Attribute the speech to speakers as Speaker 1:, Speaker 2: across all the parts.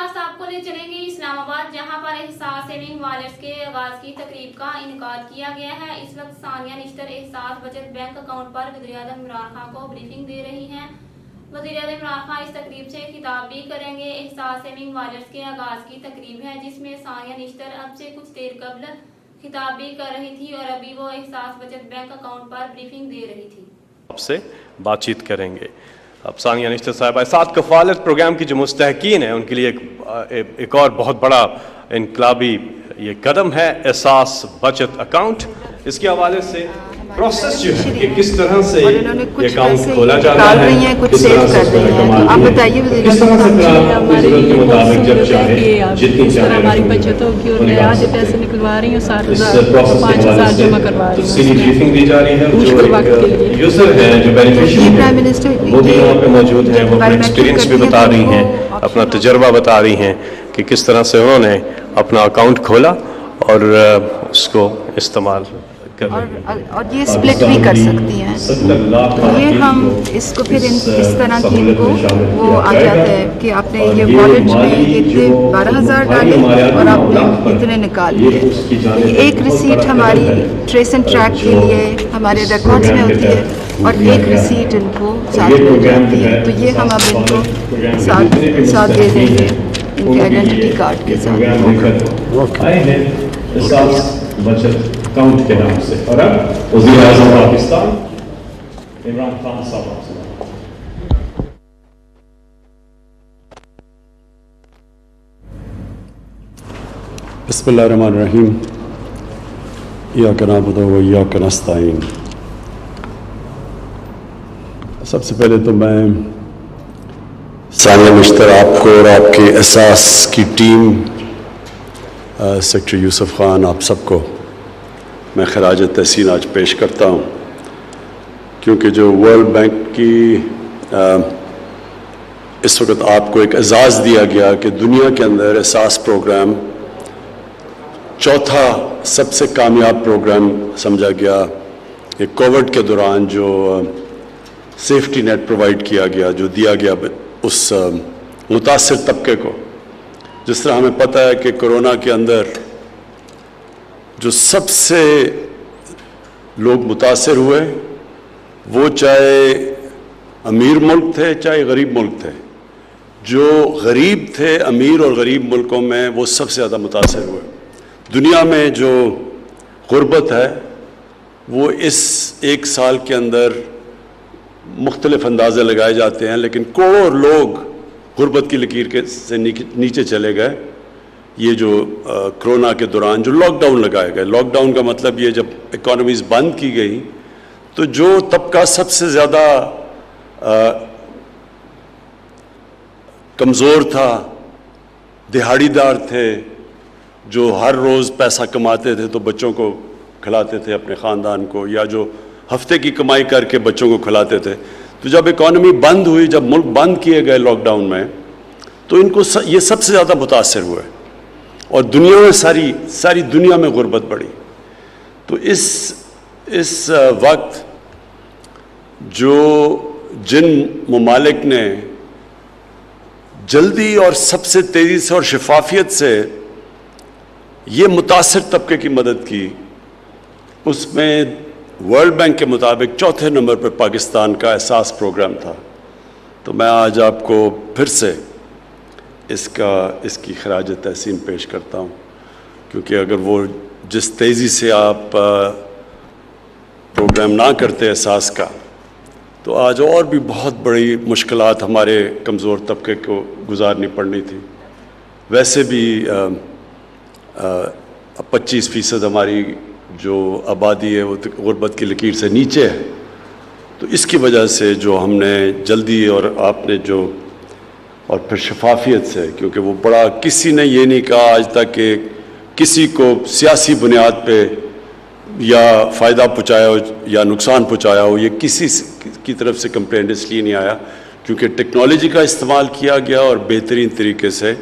Speaker 1: پاس آپ کو لے چلیں گے اسلام آباد، جہاں پر احساس سیونگ والیٹس کے آغاز کی تقریب کا انعقاد کیا گیا ہے۔ اس وقت ثانیہ نشتر احساس بچت بینک اکاؤنٹ پر وزیر اعظم عمران خان کو بریفنگ دے رہی ہیں۔ وزیر اعظم عمران خان اس تقریب سے خطاب بھی کریں گے۔ احساس سیونگ والیٹس کے آغاز کی تقریب ہے جس میں ثانیہ نشتر اب سے کچھ دیر قبل خطاب بھی کر رہی تھی اور ابھی وہ احساس بچت بینک اکاؤنٹ پر بریفنگ دے رہی تھی۔
Speaker 2: آپ سے بات چیت کریں گے۔ اب ثانیہ نشتر صاحبہ ساتھ کفالت پروگرام کی جو مستحقین ہیں ان کے لیے ایک اور بہت بڑا انقلابی یہ قدم ہے احساس بچت اکاؤنٹ۔ اس کے حوالے سے پروسیس جو ہے کہ کس طرح سے یہ اکاؤنٹ کھولا جاتا ہے،
Speaker 3: کچھ سیو کر رہی ہیں۔ آپ بتائیے
Speaker 2: کس طرح سے ضرورت کے مطابق جب چاہے جتنی چاہے
Speaker 4: ہماری بچت ہوگی اور میں آج پیسے نکلوا رہی ہوں 60,000 5,000 جمع کروا رہی ہوں۔
Speaker 2: تفصیلی بریفنگ دی جا رہی ہے۔ جو یوزر ہیں جو بینیفیشری وہ بھی یہاں پہ موجود ہیں، وہ اپنا ایکسپیرینس بھی بتا رہی ہیں، اپنا تجربہ بتا رہی ہیں کہ کس طرح سے انہوں نے اپنا اکاؤنٹ کھولا اور اس کو استعمال
Speaker 3: اور یہ سپلٹ بھی کر سکتی ہیں۔ تو یہ ہم اس کو پھر اس طرح کی ان کو وہ آ جاتا ہے کہ آپ نے یہ والیٹ میں اتنے 12,000 ڈالے اور آپ نے اتنے نکال لیے۔ ایک ریسیٹ ہماری ٹریس اینڈ ٹریک کے لیے ہمارے ریکارڈز میں ہوتی ہے اور ایک ریسیٹ ان کو ساتھ ہو جاتی ہے۔ تو یہ ہم اب ان کو ساتھ دے دیں گے ان کے آئیڈینٹی کارڈ کے ساتھ۔
Speaker 2: بچت اکاؤنٹ کے نام سے۔ اور اب وزیر اعظم پاکستان عمران خان صاحب سے
Speaker 5: بسم اللہ الرحمن الرحیم۔ ایاک نعبد و ایاک نستعین۔ سب سے پہلے تو میں ثانیہ نشتر آپ کو اور آپ کے احساس کی ٹیم، سیکٹری یوسف خان، آپ سب کو میں خراج تحسین آج پیش کرتا ہوں، کیونکہ جو ورلڈ بینک کی اس وقت آپ کو ایک اعزاز دیا گیا کہ دنیا کے اندر احساس پروگرام چوتھا سب سے کامیاب پروگرام سمجھا گیا۔ کہ کووڈ کے دوران جو سیفٹی نیٹ پرووائڈ کیا گیا، جو دیا گیا اس متاثر طبقے کو، جس طرح ہمیں پتہ ہے کہ کرونا کے اندر جو سب سے لوگ متاثر ہوئے وہ چاہے امیر ملک تھے چاہے غریب ملک تھے، جو غریب تھے امیر اور غریب ملکوں میں وہ سب سے زیادہ متاثر ہوئے۔ دنیا میں جو غربت ہے وہ اس ایک سال کے اندر مختلف اندازے لگائے جاتے ہیں، لیکن کروڑوں لوگ غربت کی لکیر سے نیچے چلے گئے۔ یہ جو کرونا کے دوران جو لاک ڈاؤن لگائے گئے، لاک ڈاؤن کا مطلب یہ جب اکانومیز بند کی گئی تو جو طبقہ سب سے زیادہ کمزور تھا، دہاڑی دار تھے، جو ہر روز پیسہ کماتے تھے تو بچوں کو کھلاتے تھے اپنے خاندان کو، یا جو ہفتے کی کمائی کر کے بچوں کو کھلاتے تھے، تو جب اکانومی بند ہوئی، جب ملک بند کیے گئے لاک ڈاؤن میں، تو ان کو یہ سب سے زیادہ متاثر ہوئے اور دنیا میں ساری دنیا میں غربت بڑھی۔ تو اس وقت جو جن ممالک نے جلدی اور سب سے تیزی سے اور شفافیت سے یہ متاثر طبقے کی مدد کی، اس میں ورلڈ بینک کے مطابق چوتھے نمبر پر پاکستان کا احساس پروگرام تھا۔ تو میں آج آپ کو پھر سے اس کی خراج تحسین پیش کرتا ہوں، کیونکہ اگر وہ جس تیزی سے آپ پروگرام نہ کرتے احساس کا، تو آج اور بھی بہت بڑی مشکلات ہمارے کمزور طبقے کو گزارنی پڑنی تھی۔ ویسے بھی 25% ہماری جو آبادی ہے وہ غربت کی لکیر سے نیچے ہے، تو اس کی وجہ سے جو ہم نے جلدی اور آپ نے جو اور پھر شفافیت سے، کیونکہ وہ بڑا کسی نے یہ نہیں کہا آج تک کہ کسی کو سیاسی بنیاد پہ یا فائدہ پہنچایا ہو یا نقصان پہنچایا ہو، یہ کسی کی طرف سے کمپلینٹ اس لیے نہیں آیا کیونکہ ٹیکنالوجی کا استعمال کیا گیا اور بہترین طریقے سے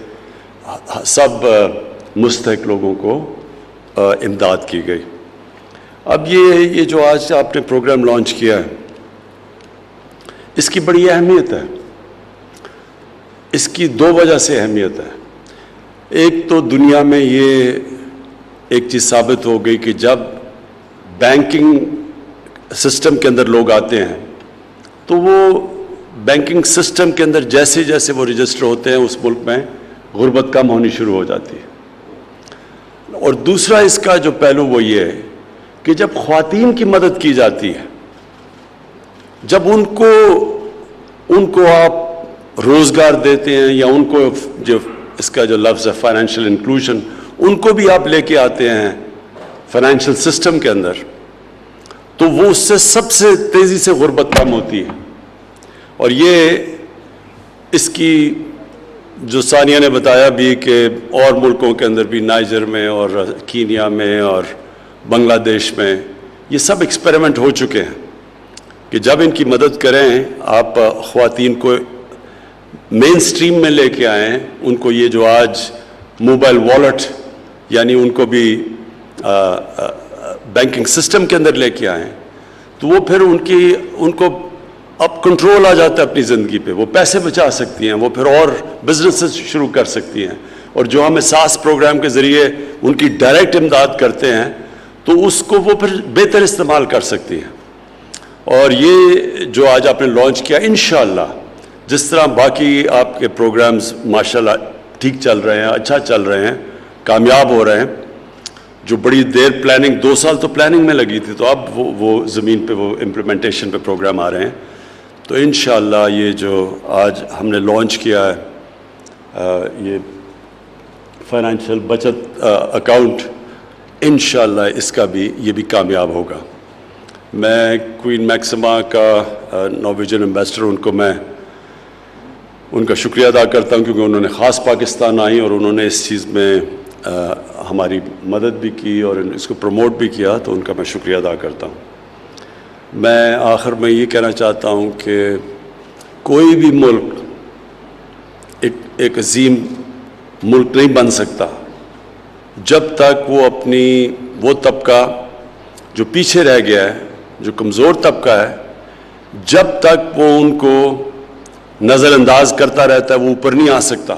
Speaker 5: سب مستحق لوگوں کو امداد کی گئی۔ اب یہ جو آج آپ نے پروگرام لانچ کیا ہے، اس کی بڑی اہمیت ہے۔ اس کی دو وجہ سے اہمیت ہے۔ ایک تو دنیا میں یہ ایک چیز ثابت ہو گئی کہ جب بینکنگ سسٹم کے اندر لوگ آتے ہیں تو وہ بینکنگ سسٹم کے اندر جیسے جیسے وہ رجسٹر ہوتے ہیں اس ملک میں غربت کم ہونی شروع ہو جاتی ہے. اور دوسرا اس کا جو پہلو وہ یہ ہے کہ جب خواتین کی مدد کی جاتی ہے, جب ان کو آپ روزگار دیتے ہیں یا ان کو جو اس کا جو لفظ ہے فائنینشیل انکلوژن, ان کو بھی آپ لے کے آتے ہیں فائنینشیل سسٹم کے اندر, تو وہ اس سے سب سے تیزی سے غربت کم ہوتی ہے. اور یہ اس کی جو ثانیہ نے بتایا بھی کہ اور ملکوں کے اندر بھی, نائجر میں اور کینیا میں اور بنگلہ دیش میں یہ سب ایکسپیریمنٹ ہو چکے ہیں کہ جب ان کی مدد کریں آپ خواتین کو مین سٹریم میں لے کے آئیں, ان کو یہ جو آج موبائل والیٹ یعنی ان کو بھی بینکنگ سسٹم کے اندر لے کے آئیں, تو وہ پھر ان کو اب کنٹرول آ جاتا ہے اپنی زندگی پہ, وہ پیسے بچا سکتی ہیں, وہ پھر اور بزنس شروع کر سکتی ہیں. اور جو ہم احساس پروگرام کے ذریعے ان کی ڈائریکٹ امداد کرتے ہیں تو اس کو وہ پھر بہتر استعمال کر سکتی ہیں. اور یہ جو آج آپ نے لانچ کیا, انشاءاللہ جس طرح باقی آپ کے پروگرامز ماشاءاللہ ٹھیک چل رہے ہیں, اچھا چل رہے ہیں, کامیاب ہو رہے ہیں, جو بڑی دیر پلاننگ 2 سال تو پلاننگ میں لگی تھی, تو اب وہ زمین پہ وہ امپلیمنٹیشن پہ پروگرام آ رہے ہیں. تو انشاءاللہ یہ جو آج ہم نے لانچ کیا ہے یہ فائنینشیل بچت اکاؤنٹ, انشاءاللہ اس کا بھی یہ بھی کامیاب ہوگا. میں کوئین میکسما کا نارویجن ایمبیسڈر, ان کو میں ان کا شکریہ ادا کرتا ہوں کیونکہ انہوں نے خاص پاکستان آئی اور انہوں نے اس چیز میں ہماری مدد بھی کی اور اس کو پروموٹ بھی کیا, تو ان کا میں شکریہ ادا کرتا ہوں. میں آخر میں یہ کہنا چاہتا ہوں کہ کوئی بھی ملک ایک عظیم ملک نہیں بن سکتا جب تک وہ طبقہ جو پیچھے رہ گیا ہے, جو کمزور طبقہ ہے, جب تک وہ ان کو نظر انداز کرتا رہتا ہے وہ اوپر نہیں آ سکتا.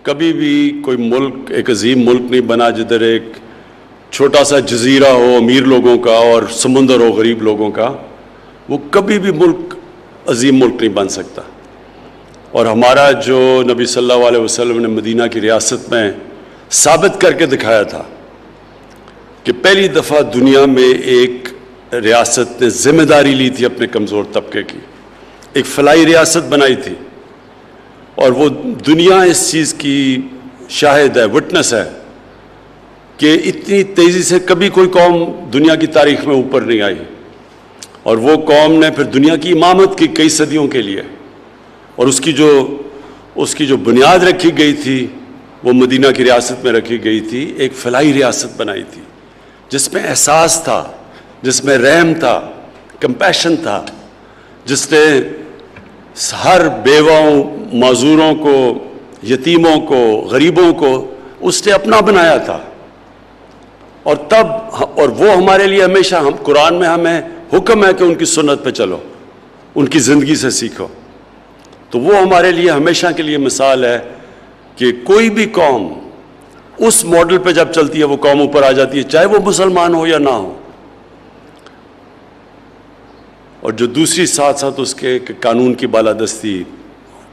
Speaker 5: کبھی بھی کوئی ملک ایک عظیم ملک نہیں بنا جدھر ایک چھوٹا سا جزیرہ ہو امیر لوگوں کا اور سمندر ہو غریب لوگوں کا, وہ کبھی بھی عظیم ملک نہیں بن سکتا. اور ہمارا جو نبی صلی اللہ علیہ وسلم نے مدینہ کی ریاست میں ثابت کر کے دکھایا تھا کہ پہلی دفعہ دنیا میں ایک ریاست نے ذمہ داری لی تھی اپنے کمزور طبقے کی, ایک فلاحی ریاست بنائی تھی, اور وہ دنیا اس چیز کی شاہد ہے, وٹنس ہے کہ اتنی تیزی سے کبھی کوئی قوم دنیا کی تاریخ میں اوپر نہیں آئی. اور وہ قوم نے پھر دنیا کی امامت کی کئی صدیوں کے لیے, اور اس کی جو بنیاد رکھی گئی تھی وہ مدینہ کی ریاست میں رکھی گئی تھی, ایک فلاحی ریاست بنائی تھی جس میں احساس تھا, جس میں رحم تھا, کمپیشن تھا, جس نے ہر بیواؤں, معذوروں کو, یتیموں کو, غریبوں کو اس نے اپنا بنایا تھا. اور وہ ہمارے لیے ہمیشہ قرآن میں ہمیں حکم ہے کہ ان کی سنت پہ چلو, ان کی زندگی سے سیکھو. تو وہ ہمارے لیے ہمیشہ کے لیے مثال ہے کہ کوئی بھی قوم اس ماڈل پہ جب چلتی ہے وہ قوم اوپر آ جاتی ہے, چاہے وہ مسلمان ہو یا نہ ہو. اور جو دوسری ساتھ ساتھ اس کے قانون کی بالادستی,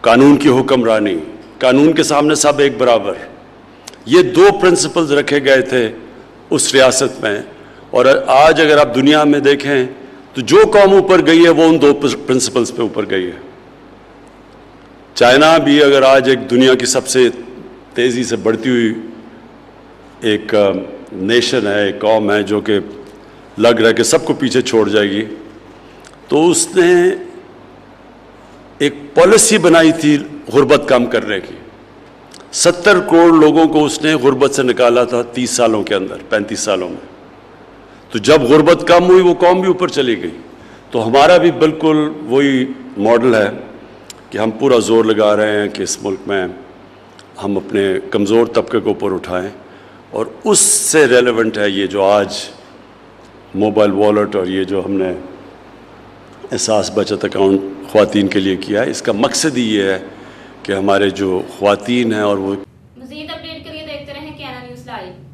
Speaker 5: قانون کی حکمرانی, قانون کے سامنے سب ایک برابر, یہ 2 پرنسپلز رکھے گئے تھے اس ریاست میں. اور آج اگر آپ دنیا میں دیکھیں تو جو قوم اوپر گئی ہے وہ ان 2 پرنسپلز پہ اوپر گئی ہے. چائنا بھی اگر آج ایک دنیا کی سب سے تیزی سے بڑھتی ہوئی ایک نیشن ہے, ایک قوم ہے جو کہ لگ رہا ہے کہ سب کو پیچھے چھوڑ جائے گی, تو اس نے ایک پالیسی بنائی تھی غربت کم کرنے کی. 70 کروڑ لوگوں کو اس نے غربت سے نکالا تھا 30 سالوں کے اندر, 35 سالوں میں. تو جب غربت کم ہوئی وہ قوم بھی اوپر چلی گئی. تو ہمارا بھی بالکل وہی ماڈل ہے کہ ہم پورا زور لگا رہے ہیں کہ اس ملک میں ہم اپنے کمزور طبقے کو اوپر اٹھائیں. اور اس سے ریلیونٹ ہے یہ جو آج موبائل والیٹ اور یہ جو ہم نے احساس بچت اکاؤنٹ خواتین کے لیے کیا ہے. اس کا مقصد ہی یہ ہے کہ ہمارے جو خواتین ہیں اور وہ
Speaker 1: اپڈیٹ کے لیے دیکھتے رہیں کینن نیوز لائیو.